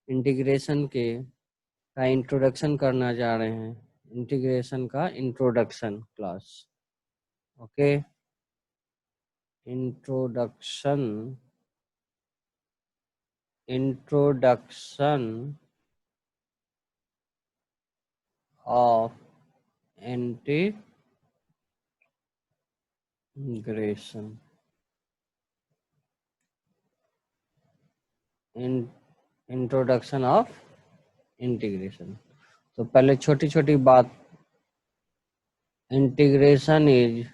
Integration के का introduction करना जा रहे हैं, इंटीग्रेशन का introduction class. Okay, introduction of integration, introduction of integration. तो पहले छोटी छोटी बात, integration is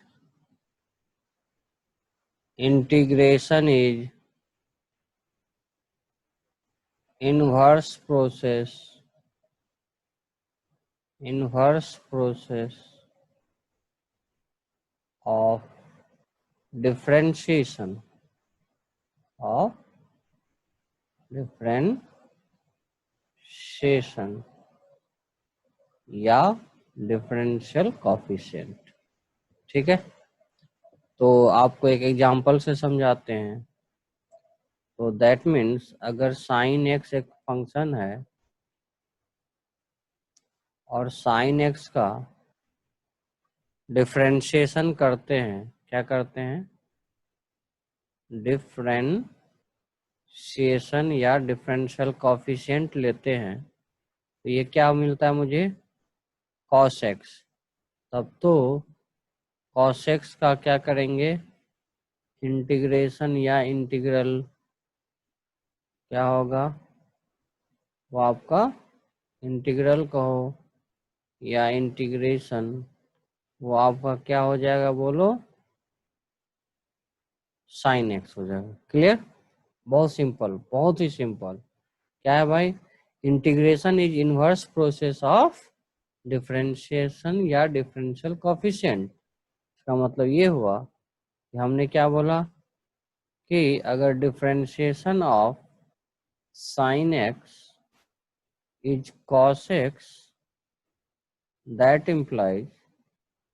inverse process of differentiation या डिफरेंशियल कोफिशिएंट। ठीक है, तो आपको एक एग्जांपल से समझाते हैं। तो दैट मीन्स अगर साइन एक्स एक फंक्शन है और साइन एक्स का डिफरेंशिएशन करते हैं, क्या करते हैं, डिफरेंशिएशन या डिफरेंशियल कोफिशिएंट लेते हैं, तो ये क्या मिलता है मुझे, cos x। तब तो cos x का क्या करेंगे, इंटीग्रेशन या इंटीग्रल क्या होगा, वो आपका इंटीग्रल कहो या इंटीग्रेशन, वो आपका क्या हो जाएगा बोलो, साइन एक्स हो जाएगा। क्लियर, बहुत सिंपल, बहुत ही सिंपल। क्या है भाई, integration is inverse process of differentiation या डिफरेंशियल कोफिशिएंट। इसका मतलब ये हुआ कि हमने क्या बोला कि अगर differentiation of sine x is cos x, that implies,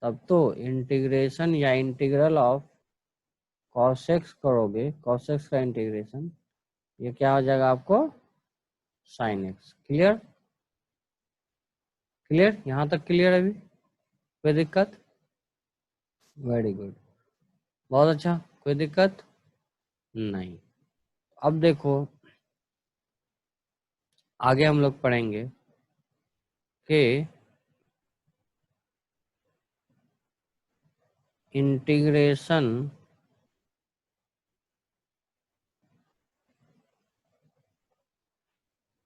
तब तो इंटीग्रेशन या इंटीग्रल ऑफ cos x करोगे, cos x का इंटीग्रेशन, ये क्या हो जाएगा आपको, sin x। क्लियर, क्लियर, यहाँ तक क्लियर है अभी, कोई दिक्कत, वेरी गुड, बहुत अच्छा, कोई दिक्कत नहीं। अब देखो आगे हम लोग पढ़ेंगे कि integration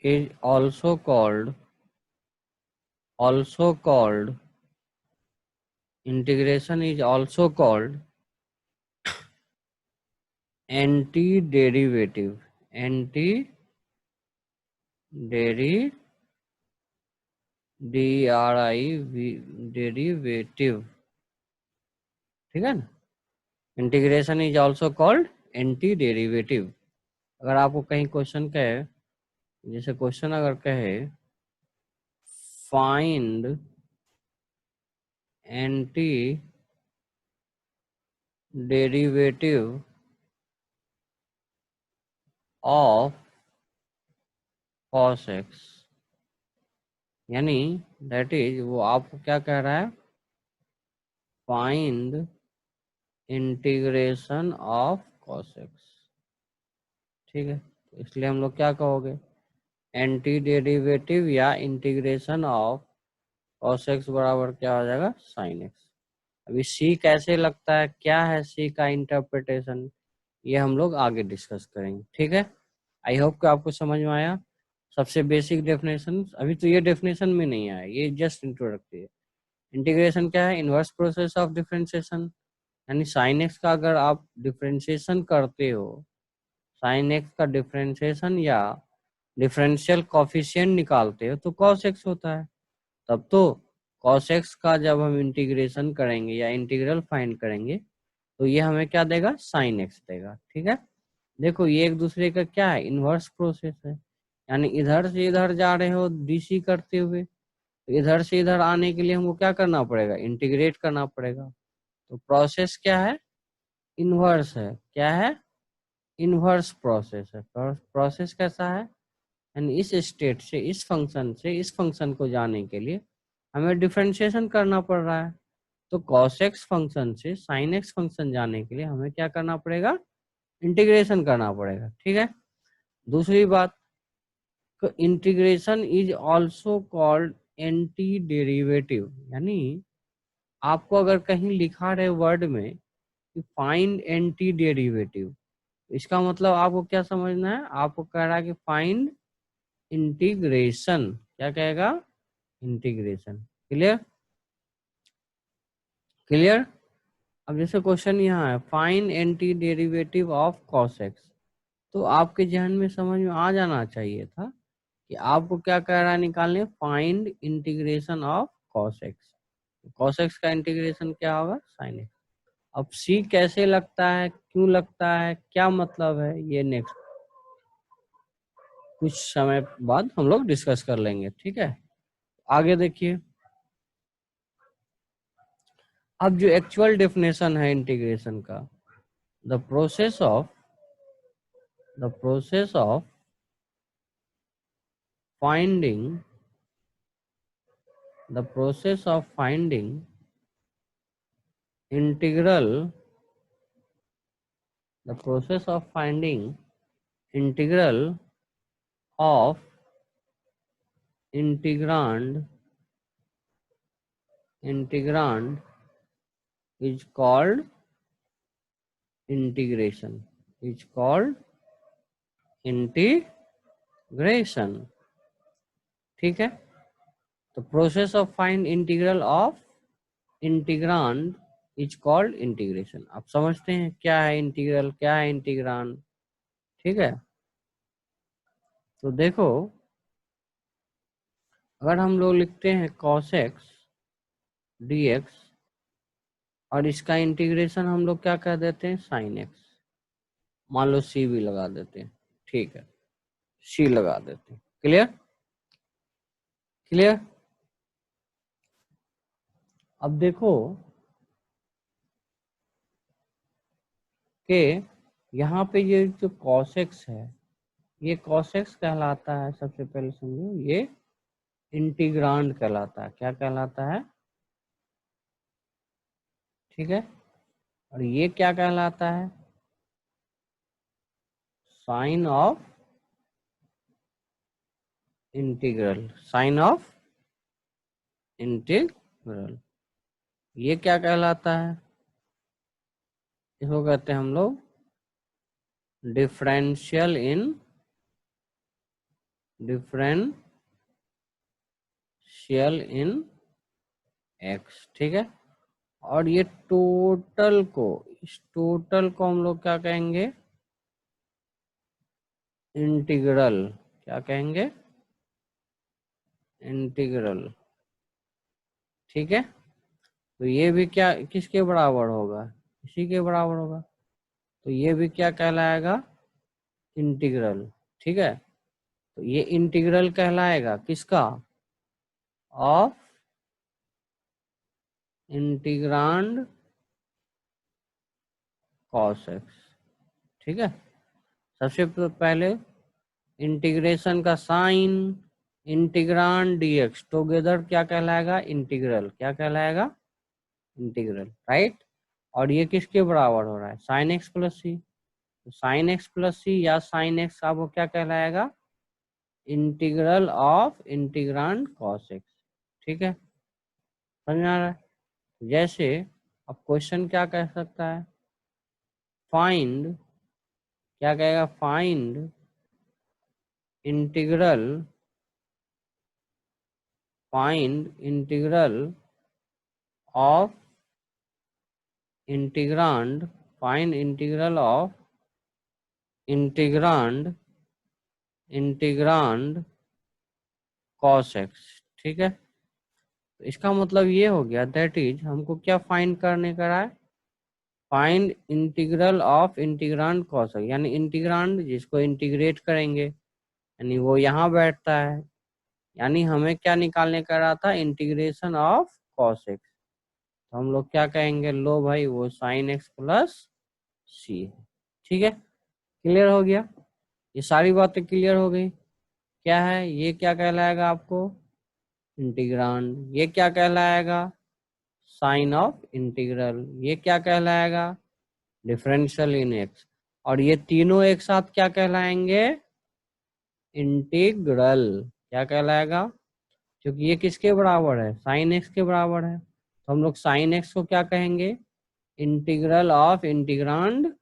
is also called integration is also called antiderivative, derivative. ठीक है ना, integration is also called anti derivative. अगर आपको कहीं क्वेश्चन कहे, जैसे क्वेश्चन अगर कहे find anti derivative of cos x, यानी दैट इज वो आपको क्या कह रहा है, find integration of cos x। ठीक है, तो इसलिए हम लोग क्या कहोगे, एंटी डेरिवेटिव या इंटीग्रेशन ऑफ cos x बराबर क्या हो जाएगा, sin x। अभी सी कैसे लगता है, क्या है सी का इंटरप्रिटेशन, ये हम लोग आगे डिस्कस करेंगे। ठीक है, आई होप कि आपको समझ में आया। सबसे बेसिक डेफिनेशन, अभी तो ये डेफिनेशन में नहीं आया, ये जस्ट इंट्रोडक्टरी है। इंटीग्रेशन क्या है, इनवर्स प्रोसेस ऑफ डिफरेंशिएशन, यानी साइन एक्स का अगर आप डिफरेंशिएशन करते हो, साइन एक्स का डिफरेंशिएशन या डिफरेंशियल कोफिशिएंट निकालते हो तो कॉस एक्स होता है। तब तो कॉस एक्स का जब हम इंटीग्रेशन करेंगे या इंटीग्रल फाइंड करेंगे तो ये हमें क्या देगा, साइन एक्स देगा। ठीक है, देखो ये एक दूसरे का क्या है, इनवर्स प्रोसेस है, यानी इधर से इधर जा रहे हो डीसी करते हुए, तो इधर से इधर आने के लिए हमको क्या करना पड़ेगा, इंटीग्रेट करना पड़ेगा। तो प्रोसेस क्या है, इनवर्स है, क्या है, इनवर्स प्रोसेस है। प्रोसेस कैसा है, यानी इस स्टेट से इस फंक्शन को जाने के लिए हमें डिफरेंशिएशन करना पड़ रहा है। तो cos x फंक्शन से sin x फंक्शन जाने के लिए हमें क्या करना पड़ेगा, इंटीग्रेशन करना पड़ेगा। ठीक है। दूसरी बात, integration is also called anti derivative, यानी आपको अगर कहीं लिखा रहे वर्ड में कि फाइंड एंटी डेरिवेटिव, इसका मतलब आपको क्या समझना है, आपको कह रहा है कि फाइंड इंटीग्रेशन, क्या कहेगा, इंटीग्रेशन। Clear, clear. अब जैसे क्वेश्चन यहाँ है find anti derivative of cos x, तो आपके जहन में समझ में आ जाना चाहिए था कि आपको क्या कह रहा है निकालने, find integration of cos x। cos x का इंटीग्रेशन क्या होगा, sin x। अब सी कैसे लगता है, क्यों लगता है, क्या मतलब है, ये नेक्स्ट कुछ समय बाद हम लोग डिस्कस कर लेंगे। ठीक है, आगे देखिए। अब जो एक्चुअल डेफिनेशन है इंटीग्रेशन का, the process of finding integral the process of finding integral of integrand is called integration, ठीक है। तो process of find integral of integrand is called integration. आप समझते हैं क्या है इंटीग्रल, क्या है इंटीग्रांड। ठीक है, तो देखो अगर हम लोग लिखते हैं cos x dx और इसका इंटीग्रेशन हम लोग क्या कर देते हैं, sin x, मान लो c भी लगा देते हैं। ठीक है, c लगा देते हैं। Clear, clear. अब देखो कि यहाँ पे ये जो cos x है, ये cos x कहलाता है, सबसे पहले समझो ये इंटीग्रांड कहलाता है। क्या कहलाता है, ठीक है। और ये क्या कहलाता है, sign of integral, sign of integral. ये क्या कहलाता है, इसको कहते हैं हम लोग डिफरेंशियल इन एक्स। ठीक है, और ये टोटल को, इस टोटल को हम लोग क्या कहेंगे, इंटीग्रल। क्या कहेंगे, इंटीग्रल। ठीक है, तो ये भी क्या किसके बराबर होगा, इसी के बराबर होगा। तो ये भी क्या कहलाएगा, इंटीग्रल। ठीक है, तो ये इंटीग्रल कहलाएगा किसका, ऑफ इंटीग्रांड cos x। ठीक है, सबसे पहले इंटीग्रेशन का साइन, इंटीग्रांड dx टुगेदर क्या कहलाएगा, इंटीग्रल। क्या कहलाएगा, इंटीग्रल, राइट। और ये किसके बराबर हो रहा है, साइन एक्स प्लस सी। तो साइन एक्स प्लस सी या साइन एक्स आपको क्या कहलाएगा, integral of integrand cos x। ठीक है, समझ में आ रहा है। जैसे अब क्वेश्चन क्या कह सकता है, फाइंड, क्या कहेगा, find integral of integrand, find integral of integrand cos x। ठीक है, तो इसका मतलब ये हो गया, दैट इज हमको क्या फाइंड करने का है, find integral of integrand cos x, यानी इंटीग्रांड जिसको इंटीग्रेट करेंगे, यानी वो यहाँ बैठता है। यानी हमें क्या निकालने का रहा था, इंटीग्रेशन ऑफ cos x। तो हम लोग क्या कहेंगे, लो भाई वो साइन एक्स प्लस सी है। ठीक है, क्लियर हो गया, ये सारी बातें क्लियर हो गई। क्या है, ये क्या कहलाएगा आपको, इंटीग्रांड। ये क्या कहलाएगा, साइन ऑफ इंटीग्रल। ये क्या कहलाएगा, डिफरेंशियल इन एक्स। और ये तीनों एक साथ क्या कहलाएंगे, इंटीग्रल। क्या कहलाएगा, क्योंकि ये किसके बराबर है, साइन एक्स के बराबर है, तो हम लोग साइन एक्स को क्या कहेंगे, integral of integrand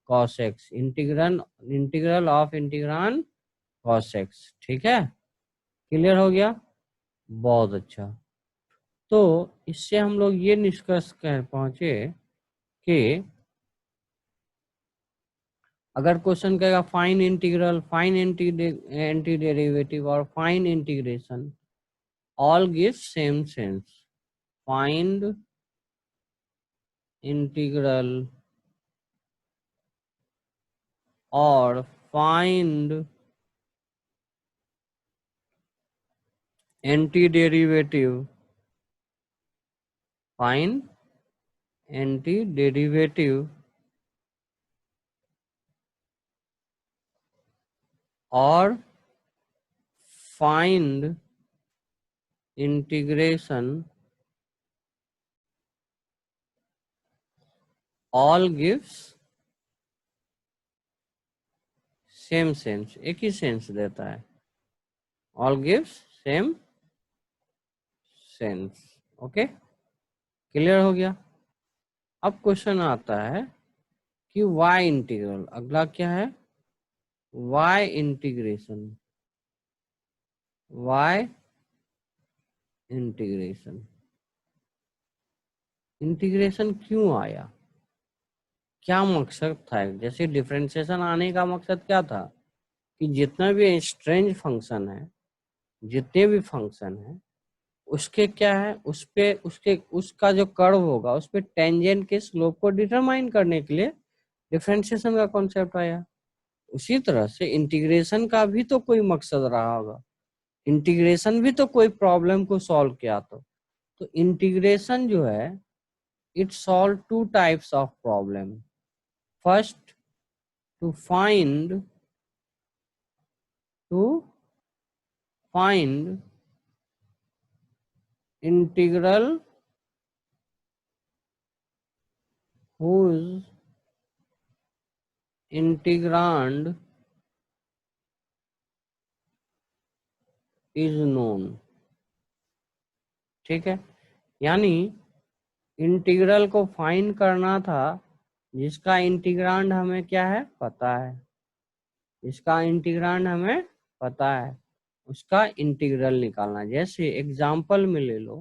cos x. Integral integral of integrand cos x. ठीक है, क्लियर हो गया, बहुत अच्छा। तो इससे हम लोग ये निष्कर्ष कर पहुंचे कि अगर क्वेश्चन कहेगा find integral, find anti derivative और find integration, all give same sense. Find integral और find anti derivative, find anti derivative और find integration, all gives same sense. एक ही सेंस देता है, all gives same sense. Okay, clear हो गया। अब क्वेश्चन आता है कि वाई इंटीग्रल, अगला क्या है, why integration. Why integration, integration क्यों आया, क्या मकसद था। जैसे डिफरेंशिएशन आने का मकसद क्या था कि जितना भी स्ट्रेंज फंक्शन है, जितने भी फंक्शन है, उसके क्या है, उस पे उसके उसका जो कर्व होगा उस पे टेंजेंट के स्लोप को डिटरमाइन करने के लिए डिफरेंशिएशन का कॉन्सेप्ट आया। उसी तरह से इंटीग्रेशन का भी तो कोई मकसद रहा होगा, इंटीग्रेशन भी तो कोई प्रॉब्लम को सॉल्व किया। तो इंटीग्रेशन जो है, it solve two types of problem. First, to find to find integral whose integrand is known। ठीक है, यानी इंटीग्रल को फाइंड करना था जिसका इंटीग्रांड हमें क्या है, पता है, जिसका इंटीग्रांड हमें पता है, उसका इंटीग्रल निकालना। जैसे एग्जांपल में ले लो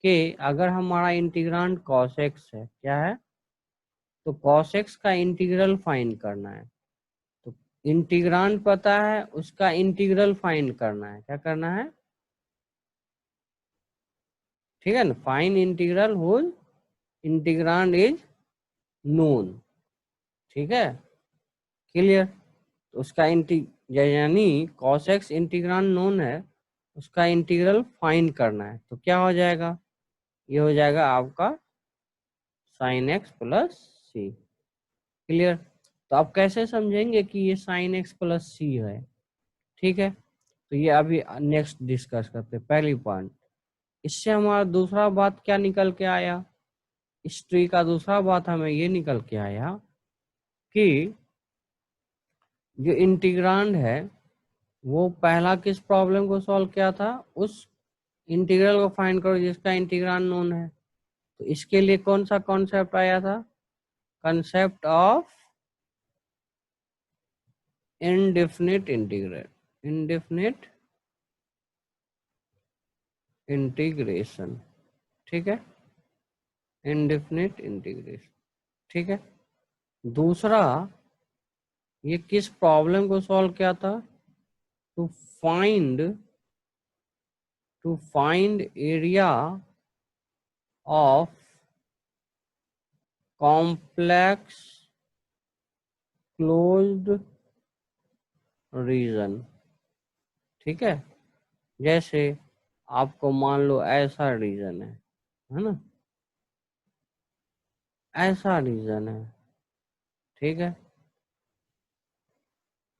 कि अगर हमारा इंटीग्रांड cos x है, क्या है, तो cos x का इंटीग्रल फाइंड करना है। तो इंटीग्रांड पता है, उसका इंटीग्रल फाइंड करना है। क्या करना है, ठीक है ना, find integral whole integrand is known. ठीक है, क्लियर। तो उसका यानी cos x इंटीग्रांड नोन है, उसका इंटीग्रल फाइंड करना है। तो क्या हो जाएगा, ये हो जाएगा आपका sign X plus C. Clear. तो आप कैसे समझेंगे कि ये साइन एक्स प्लस सी है। ठीक है, तो ये अभी नेक्स्ट डिस्कस करते हैं। पहली पॉइंट, इससे हमारा दूसरा बात क्या निकल के आया, इस ट्री का दूसरा बात हमें ये निकल के आया कि जो इंटीग्रांड है वो पहला किस प्रॉब्लम को सॉल्व किया था, उस इंटीग्रल को फाइंड करो जिसका इंटीग्रांड नोन है। तो इसके लिए कौन सा कॉन्सेप्ट आया था, concept of indefinite integral, indefinite integration. ठीक है, इनडेफिनिट इंटीग्रेशन। ठीक है, दूसरा, ये किस प्रॉब्लम को सॉल्व किया था, to find to find area of complex closed region. ठीक है, जैसे आपको मान लो ऐसा रीजन है ना, ऐसा रीजन है। ठीक है,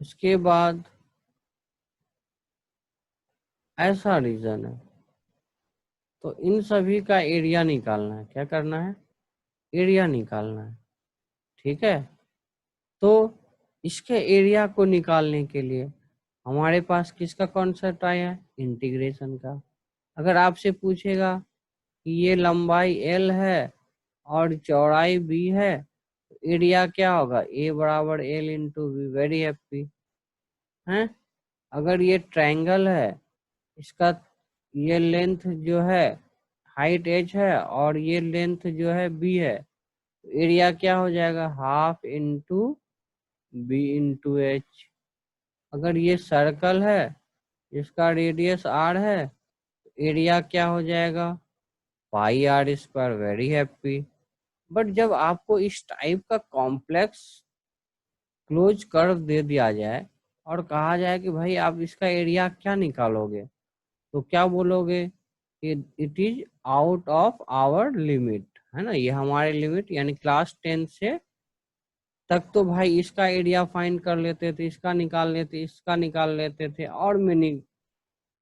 उसके बाद ऐसा रीजन है, तो इन सभी का एरिया निकालना है। क्या करना है? एरिया निकालना है। ठीक है, तो इसके एरिया को निकालने के लिए हमारे पास किसका कॉन्सेप्ट आया? इंटीग्रेशन का। अगर आपसे पूछेगा कि ये लंबाई L है और चौड़ाई B है, तो एरिया क्या होगा? A बराबर L into B. Very happy है। अगर ये ट्रायंगल है, इसका ये लेंथ जो है, हाइट h है और ये लेंथ जो है b है, तो एरिया क्या हो जाएगा? Half into B into H. अगर ये सर्कल है, इसका रेडियस r है, तो एरिया क्या हो जाएगा? Pi R square. Very happy. But जब आपको इस टाइप का कॉम्प्लेक्स क्लोज कर्व दे दिया जाए और कहा जाए कि भाई आप इसका एरिया क्या निकालोगे, तो क्या बोलोगे? It is out of our limit, है ना। ये हमारे लिमिट, यानी क्लास 10 से तक तो भाई इसका एरिया फाइंड कर लेते थे, इसका निकाल लेते, इसका निकाल लेते थे, और मीनिंग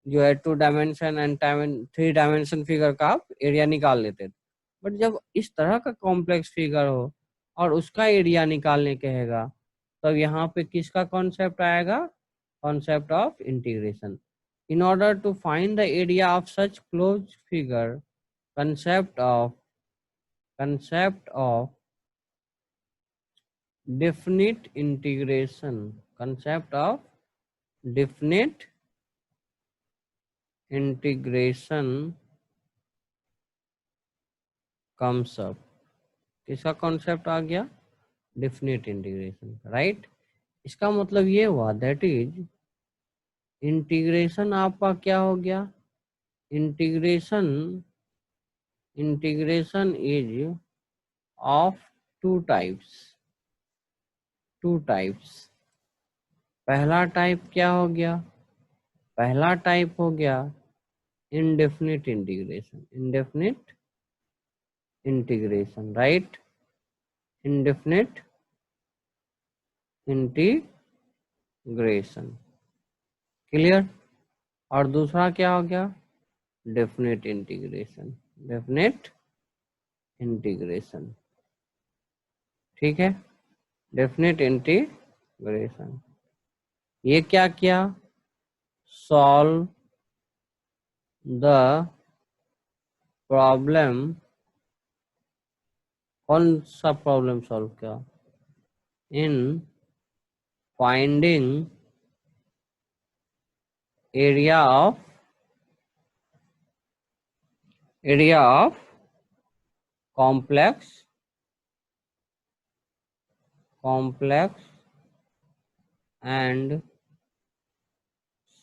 जो है 2 डायमेंशन एंड 3 डायमेंशन फिगर का आप एरिया निकाल लेते थे। बट जब इस तरह का कॉम्प्लेक्स फिगर हो और उसका एरिया निकालने कहेगा, तब यहाँ पे किसका कॉन्सेप्ट आएगा? Concept of integration. In order to find the area of such closed figure, concept of definite integration comes up। किसका कॉन्सेप्ट आ गया? Definite integration, right. इसका मतलब ये हुआ दैट इज इंटीग्रेशन आपका क्या हो गया? Integration is of two types. पहला टाइप क्या हो गया? पहला टाइप हो गया indefinite integration, right. indefinite integration, clear. और दूसरा क्या हो गया? Definite integration. ठीक है, डेफिनेट इंटीग्रेशन। ये क्या किया? Solve the problem. कौन सा प्रॉब्लम सॉल्व किया? In finding area of complex and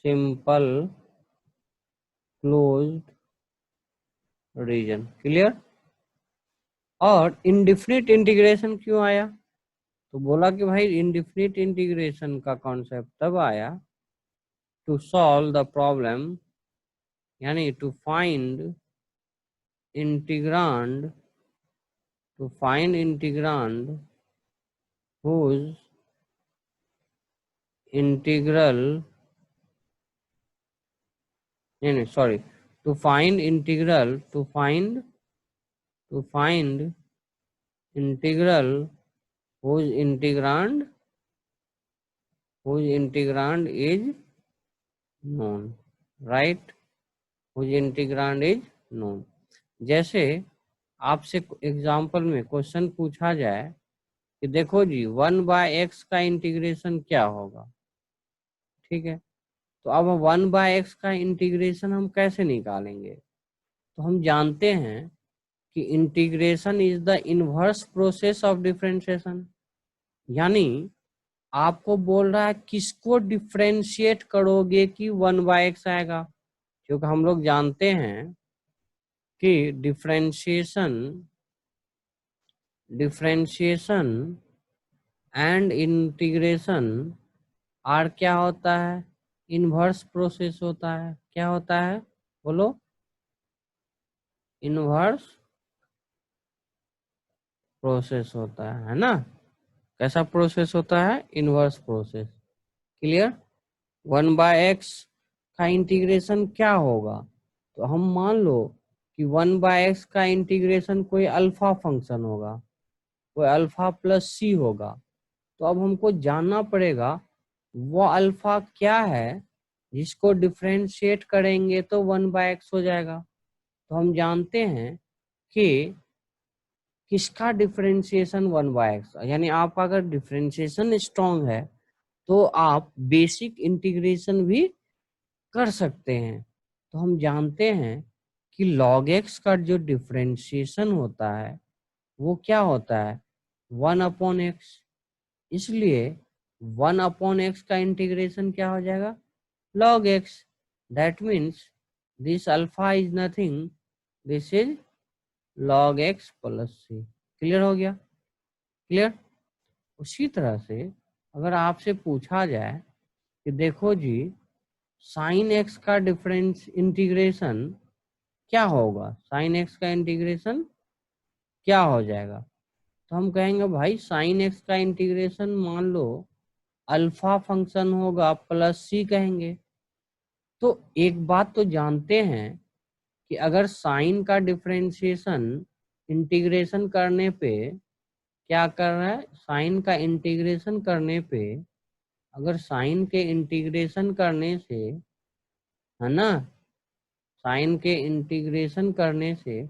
simple closed region, clear. और इनडिफिनिट इंटीग्रेशन क्यों आया? तो बोला कि भाई इनडिफिनिट इंटीग्रेशन का कॉन्सेप्ट तब आया टू सॉल्व द प्रॉब्लम, यानी to find integrand whose integral sorry, to find integral whose integrand is known, right। whose integrand is known। जैसे आपसे एग्जाम्पल में क्वेश्चन पूछा जाए कि देखो जी 1/x का इंटीग्रेशन क्या होगा, ठीक है। तो अब 1/x का इंटीग्रेशन हम कैसे निकालेंगे? तो हम जानते हैं कि integration is the inverse process of differentiation. यानी आपको बोल रहा है किसको डिफरेंशिएट करोगे कि 1/x आएगा, क्योंकि हम लोग जानते हैं कि डिफरेंशिएशन एंड इंटीग्रेशन आर क्या होता है? इनवर्स प्रोसेस होता है। क्या होता है? बोलो। इनवर्स प्रोसेस होता है ना। कैसा प्रोसेस होता है? Inverse process, clear. 1/x का इंटीग्रेशन क्या होगा? तो हम मान लो कि 1/x का इंटीग्रेशन कोई अल्फा फंक्शन होगा, कोई अल्फा प्लस सी होगा। तो अब हमको जानना पड़ेगा वो अल्फा क्या है जिसको डिफरेंशिएट करेंगे तो 1/x हो जाएगा। तो हम जानते हैं कि किसका डिफरेंशिएशन 1/x, यानी आपका अगर डिफरेंशिएशन स्ट्रांग है तो आप बेसिक इंटीग्रेशन भी कर सकते हैं। तो हम जानते हैं कि log x का जो डिफरेंशिएशन होता है वो क्या होता है? 1/x। इसलिए 1/x का इंटीग्रेशन क्या हो जाएगा? log x। That means this alpha is nothing, this is log x plus C. Clear हो गया? क्लियर? उसी तरह से अगर आपसे पूछा जाए कि देखो जी साइन एक्स का डिफरेंस इंटीग्रेशन क्या होगा, साइन एक्स का इंटीग्रेशन क्या हो जाएगा? तो हम कहेंगे भाई साइन एक्स का इंटीग्रेशन मान लो अल्फा फंक्शन होगा प्लस सी कहेंगे। तो एक बात तो जानते हैं कि अगर साइन का डिफरेंशिएशन इंटीग्रेशन करने पे क्या कर रहा है, साइन का इंटीग्रेशन करने पे, अगर साइन के इंटीग्रेशन करने से, है ना, साइन के इंटीग्रेशन करने से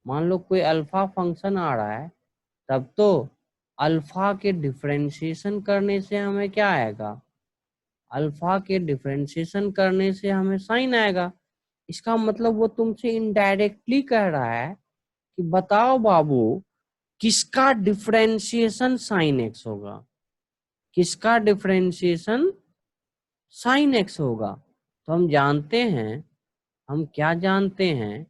मान लो कोई अल्फा फंक्शन आ रहा है, तब तो अल्फा के डिफरेंशिएशन करने से हमें क्या आएगा? अल्फा के डिफरेंशिएशन करने से हमें साइन आएगा। इसका मतलब वो तुमसे इनडायरेक्टली कह रहा है कि बताओ बाबू किसका डिफरेंशिएशन साइन एक्स होगा, किसका डिफरेंशिएशन साइन एक्स होगा। तो हम जानते हैं, हम क्या जानते हैं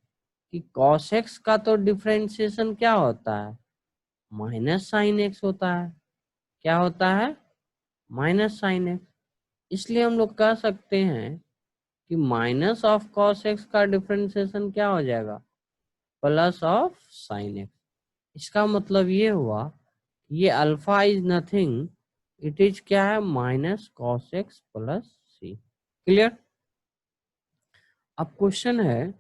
कि cos x का तो डिफरेंशिएशन क्या होता है? माइनस साइन एक्स होता है। क्या होता है? Minus sine x. इसलिए हम लोग कह सकते हैं कि माइनस ऑफ cos x का डिफरेंशिएशन क्या हो जाएगा? Plus of sine x. इसका मतलब ये हुआ ये alpha is nothing, it is क्या है? Minus cos x plus C. Clear? अब क्वेश्चन है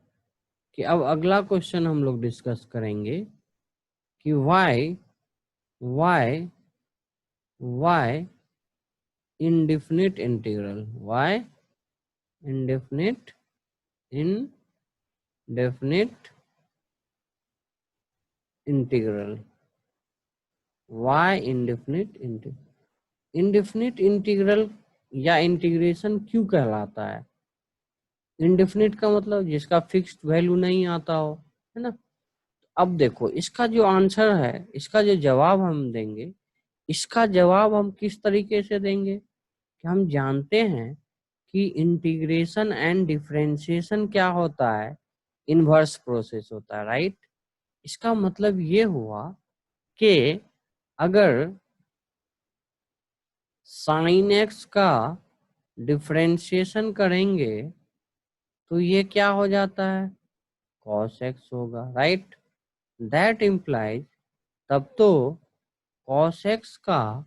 कि अब अगला क्वेश्चन हम लोग डिस्कस करेंगे कि y indefinite integral, y indefinite integral, y indefinite integral या इंटीग्रेशन क्यों कहलाता है? इंडेफिनिट का मतलब जिसका फिक्स्ड वैल्यू नहीं आता हो, है ना। अब देखो इसका जो आंसर है, इसका जो जवाब हम देंगे, इसका जवाब हम किस तरीके से देंगे कि हम जानते हैं कि इंटीग्रेशन एंड डिफरेंशिएशन क्या होता है? इनवर्स प्रोसेस होता है, राइट। इसका मतलब ये हुआ कि अगर साइन एक्स का डिफरेंशिएशन करेंगे तो ये क्या हो जाता है? cos x होगा, राइट। दैट इम्प्लाइज तब तो cos x का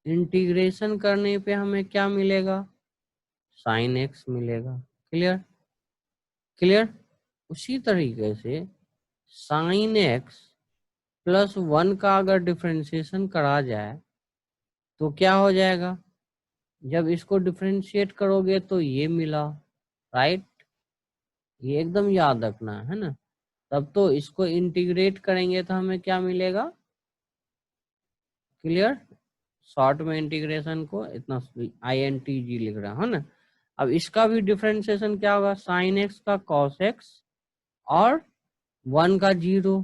इंटीग्रेशन करने पे हमें क्या मिलेगा? sin x मिलेगा। क्लियर? क्लियर? उसी तरीके से sin x प्लस 1 का अगर डिफरेंशिएशन करा जाए तो क्या हो जाएगा? जब इसको डिफरेंशिएट करोगे तो ये मिला, राइट। ये एकदम याद रखना है ना। तब तो इसको इंटीग्रेट करेंगे तो हमें क्या मिलेगा? क्लियर? शॉर्ट में इंटीग्रेशन को इतना INTG लिख रहा है ना। अब इसका भी डिफरेंशिएशन क्या होगा? साइन एक्स का cos x और 1 का 0।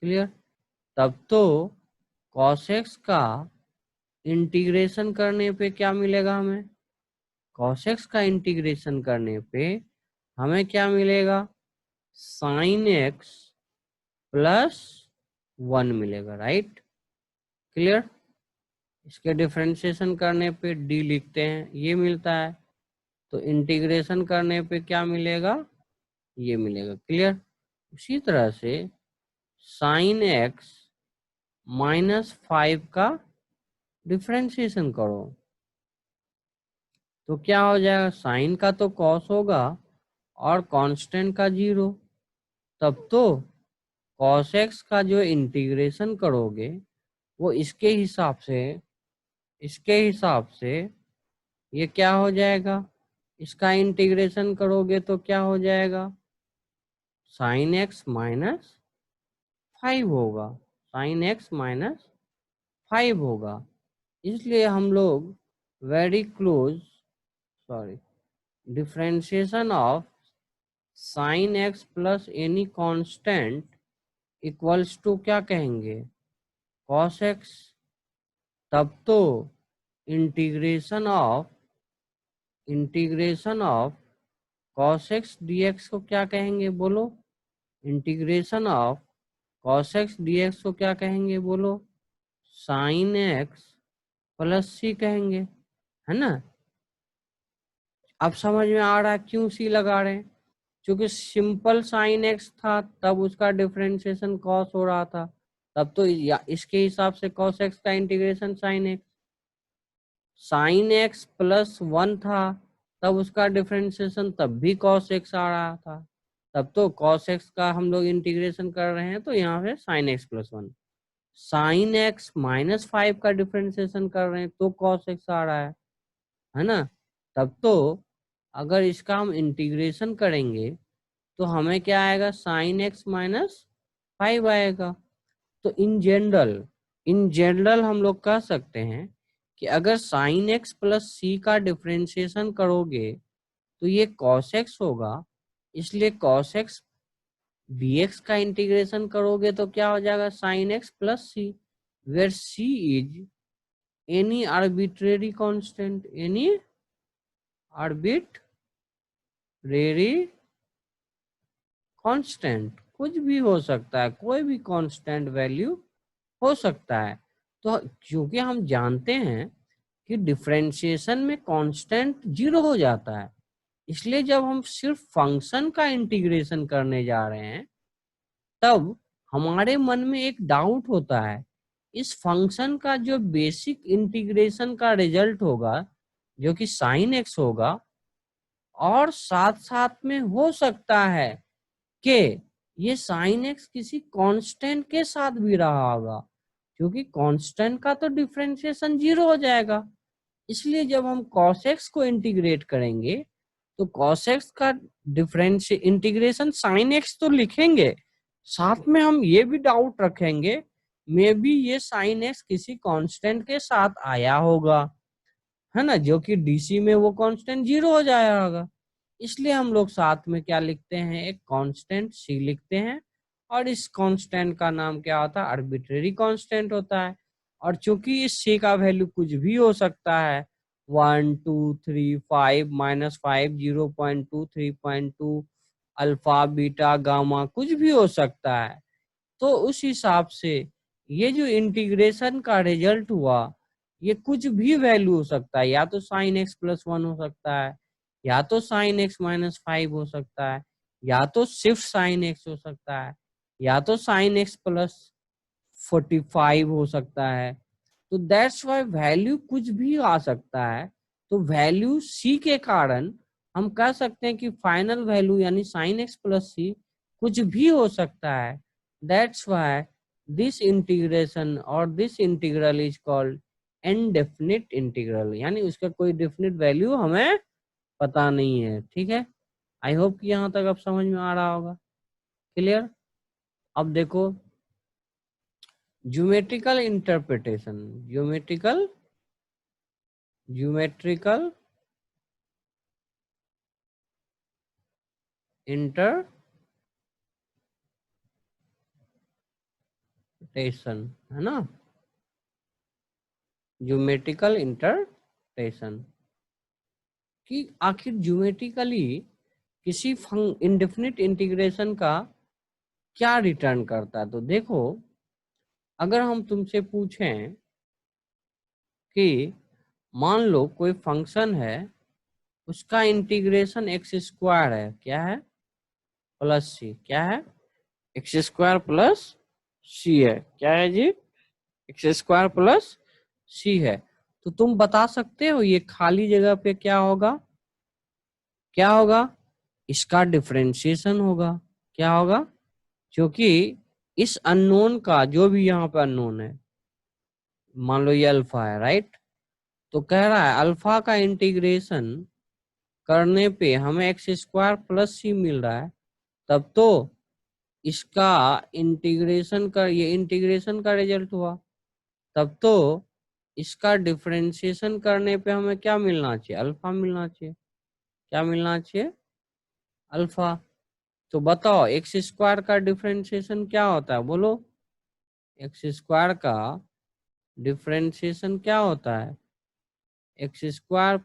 क्लियर? तब तो cos x का इंटीग्रेशन करने पे क्या मिलेगा हमें? cos x का इंटीग्रेशन करने पे हमें क्या मिलेगा? साइन x प्लस 1 मिलेगा, राइट। क्लियर? इसके डिफरेंशिएशन करने पे d लिखते हैं, ये मिलता है। तो इंटीग्रेशन करने पे क्या मिलेगा? ये मिलेगा। क्लियर? उसी तरह से साइन एक्स -5 का डिफरेंशिएशन करो तो क्या हो जाएगा, साइन का तो कॉस होगा और कांस्टेंट का 0, तब तो कॉस एक्स का जो इंटीग्रेशन करोगे वो इसके हिसाब से ये क्या हो जाएगा, इसका इंटीग्रेशन करोगे तो क्या हो जाएगा, साइन एक्स माइनस 5 होगा, साइन एक्स माइनस 5 होगा। इसलिए हम लोग very close, sorry, differentiation of sine X plus any constant equals to क्या कहेंगे, कॉस एक्स। तब तो integration of cos X dx को क्या कहेंगे बोलो, integration of cos X dx को क्या कहेंगे बोलो, साइन एक्स प्लस सी कहेंगे, है ना। अब समझ में आ रहा है क्यों सी लगा रहे हैं, क्योंकि सिंपल साइन एक्स था तब उसका डिफरेंशिएशन कॉस हो रहा था, तब तो इसके हिसाब से कॉस एक्स का इंटीग्रेशन साइन एक्स प्लस 1 था तब उसका डिफरेंशिएशन तब भी कॉस एक्स आ रहा था, तब तो कॉस एक्स का हम लोग इंटीग्रेशन कर रहे हैं तो यहाँ पे sign X plus 1, sine x minus 5 का डिफरेंशिएशन कर रहे हैं तो कॉस एक्स आ रहा है ना। तब तो अगर इसका हम इंटीग्रेशन करेंगे तो हमें क्या आएगा, साइन एक्स माइनस 5 आएगा। तो इन जनरल हम लोग कह सकते हैं कि अगर साइन एक्स प्लस सी का डिफरेंशिएशन करोगे तो ये कॉस एक्स होगा, इसलिए कॉस एक्स dx का इंटीग्रेशन करोगे तो क्या हो जाएगा, sine X plus C, where C is any arbitrary constant, any arbitrary constant, कुछ भी हो सकता है, कोई भी कांस्टेंट वैल्यू हो सकता है। तो क्योंकि हम जानते हैं कि डिफरेंशिएशन में कांस्टेंट 0 हो जाता है, इसलिए जब हम सिर्फ फंक्शन का इंटीग्रेशन करने जा रहे हैं तब हमारे मन में एक डाउट होता है, इस फंक्शन का जो बेसिक इंटीग्रेशन का रिजल्ट होगा जो कि साइन एक्स होगा, और साथ साथ में हो सकता है कि ये साइन एक्स किसी कांस्टेंट के साथ भी रहा होगा, क्योंकि कांस्टेंट का तो डिफरेंशिएशन 0 हो जाएगा। इसलिए जब हम cos x को इंटीग्रेट करेंगे तो cos x का इंटीग्रेशन sin x तो लिखेंगे, साथ में हम ये भी डाउट रखेंगे मे बी ये sin x किसी कांस्टेंट के साथ आया होगा, है ना, जो कि डीसी में वो कांस्टेंट 0 हो जाएगा। इसलिए हम लोग साथ में क्या लिखते हैं, एक कांस्टेंट सी लिखते हैं, और इस कांस्टेंट का नाम क्या होता है, आर्बिट्रेरी कांस्टेंट होता है। और चूंकि इस सी का वैल्यू कुछ भी हो सकता है, 1 2 3 5 -5 0.2 3.2 अल्फा बीटा गामा कुछ भी हो सकता है, तो उस हिसाब से ये जो इंटीग्रेशन का रिजल्ट हुआ ये कुछ भी वैल्यू हो सकता है, या तो साइन एक्स प्लस 1 हो सकता है, या तो साइन एक्स माइनस 5 हो सकता है, या तो सिर्फ साइन एक्स हो सकता है, या तो साइन एक्स प्लस 45 हो सकता है। तो दैट्स वाई वैल्यू कुछ भी आ सकता है। तो वैल्यू सी के कारण हम कह सकते हैं कि फाइनल वैल्यू यानी साइन एक्स प्लस सी कुछ भी हो सकता है। दैट्स वाई दिस इंटीग्रेशन और this integral is called indefinite integral, यानी उसका कोई डेफिनिट वैल्यू हमें पता नहीं है। ठीक है, आई होप कि यहाँ तक अब समझ में आ रहा होगा। क्लियर। अब देखो ज्योमेट्रिकल इंटरप्रिटेशन, ज्योमेट्रिकल इंटरप्रिटेशन, है ना, ज्योमेट्रिकल इंटरप्रिटेशन कि आखिर ज्योमेट्रिकली किसी इंडेफिनिट इंटीग्रेशन का क्या रिटर्न करता है। तो देखो, अगर हम तुमसे पूछें कि मान लो कोई फंक्शन है, उसका इंटीग्रेशन एक्स स्क्वायर है, क्या है, प्लस सी, क्या है, एक्स स्क्वायर प्लस सी है, क्या है जी, एक्स स्क्वायर प्लस सी है। तो तुम बता सकते हो ये खाली जगह पे क्या होगा, क्या होगा, इसका डिफरेंशिएशन होगा। क्या होगा, क्योंकि इस अननोन का, जो भी यहाँ पे अननोन है, मान लो ये अल्फा है, राइट, तो कह रहा है अल्फा का इंटीग्रेशन करने पे हमें एक्स स्क्वायर प्लस सी मिल रहा है, तब तो इसका इंटीग्रेशन का, ये इंटीग्रेशन का रिजल्ट हुआ, तब तो इसका डिफरेंशिएशन करने पे हमें क्या मिलना चाहिए, अल्फा मिलना चाहिए। क्या मिलना चाहिए, अल्फा। तो बताओ एक्स स्क्वायर का डिफरेंशिएशन क्या होता है, बोलो, एक्स स्क्वायर का डिफरेंशिएशन क्या होता है, एक्स स्क्वायर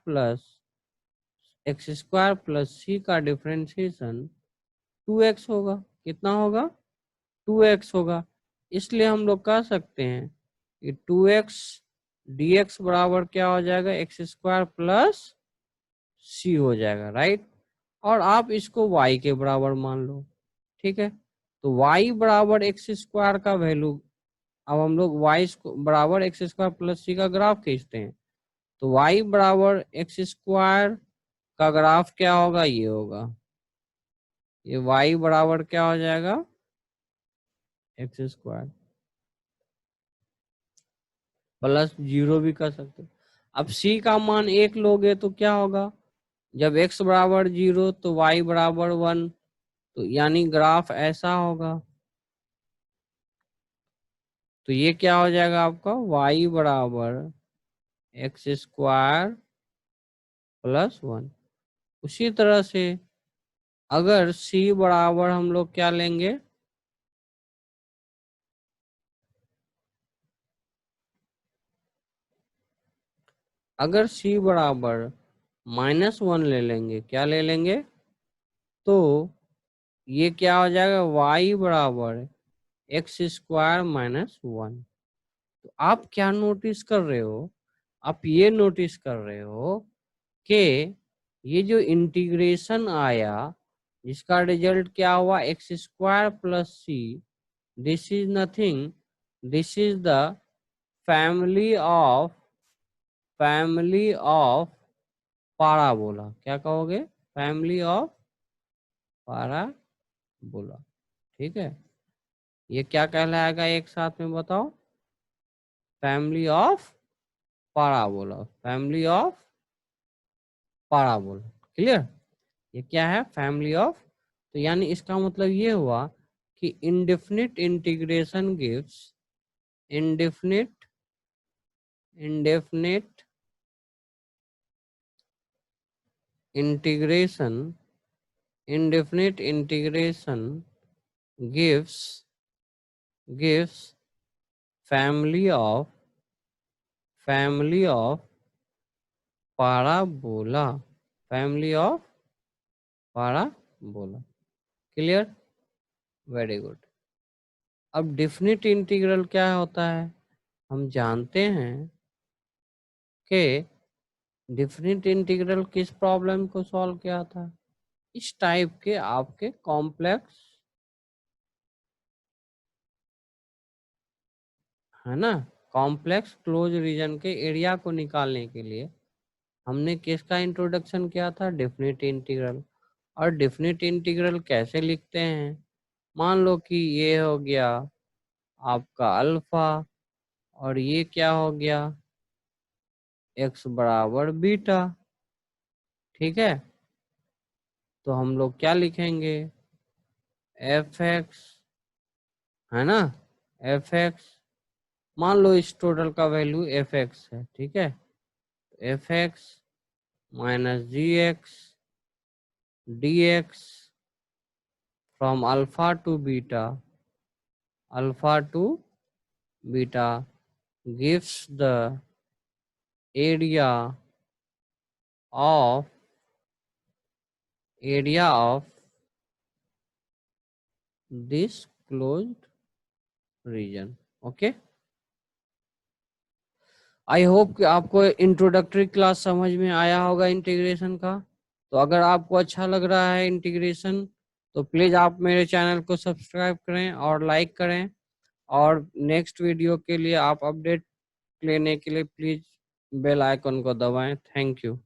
प्लस सी का डिफरेंशिएशन 2x होगा। कितना होगा, 2x होगा। इसलिए हम लोग कह सकते हैं कि 2x dx बराबर क्या हो जाएगा, एक्स स्क्वायर प्लस सी हो जाएगा, राइट। और आप इसको y के बराबर मान लो, ठीक है। तो y बराबर एक्स स्क्वायर का वैल्यू, अब हम लोग y बराबर एक्स स्क्वायर प्लस सी का ग्राफ खींचते हैं, तो y बराबर एक्स स्क्वायर का ग्राफ क्या होगा, ये होगा, ये y बराबर क्या हो जाएगा, एक्स स्क्वायर प्लस 0 भी कर सकते हो। अब c का मान 1 लोगे तो क्या होगा, जब x बराबर 0 तो y बराबर 1, तो यानी ग्राफ ऐसा होगा। तो ये क्या हो जाएगा आपका, y बराबर एक्स स्क्वायर प्लस 1। उसी तरह से अगर c बराबर हम लोग क्या लेंगे, अगर c बराबर -1 ले लेंगे, क्या ले लेंगे, तो ये क्या हो जाएगा, y बराबर एक्स स्क्वायर -1। तो आप क्या नोटिस कर रहे हो, आप ये नोटिस कर रहे हो कि ये जो इंटीग्रेशन आया, जिसका रिजल्ट क्या हुआ, X square plus C, this is nothing, this is the family of parabola. क्या कहोगे, फैमिली ऑफ पाराबोला, ठीक है। ये क्या कहलाएगा, एक साथ में बताओ, family of parabola, family of parabola, clear. ये क्या है, फैमिली ऑफ। तो यानी इसका मतलब ये हुआ कि indefinite integration gives, indefinite indefinite integration indefinite integration gives family of parabola, family of parabola, clear, very good. अब डेफिनिट इंटीग्रल क्या होता है, हम जानते हैं कि डेफिनिट इंटीग्रल किस प्रॉब्लम को सॉल्व किया था, इस टाइप के आपके कॉम्प्लेक्स, है ना, कॉम्प्लेक्स क्लोज रीजन के एरिया को निकालने के लिए हमने किसका इंट्रोडक्शन किया था, डेफिनिट इंटीग्रल। और डेफिनिट इंटीग्रल कैसे लिखते हैं, मान लो कि ये हो गया आपका अल्फा, और ये क्या हो गया, एक्स बराबर बीटा, ठीक है। तो हम लोग क्या लिखेंगे, एफ एक्स, है ना, एफ एक्स, मान लो इस टोटल का वैल्यू एफ एक्स है, ठीक है। F X minus G X D X from alpha to beta gives the area of this closed region, okay. I hope कि आपको इंट्रोडक्टरी क्लास समझ में आया होगा इंटीग्रेशन का। तो अगर आपको अच्छा लग रहा है इंटीग्रेशन, तो प्लीज आप मेरे चैनल को सब्सक्राइब करें और लाइक करें, और नेक्स्ट वीडियो के लिए आप अपडेट लेने के लिए प्लीज बेल आइकन को दबाएं। Thank you.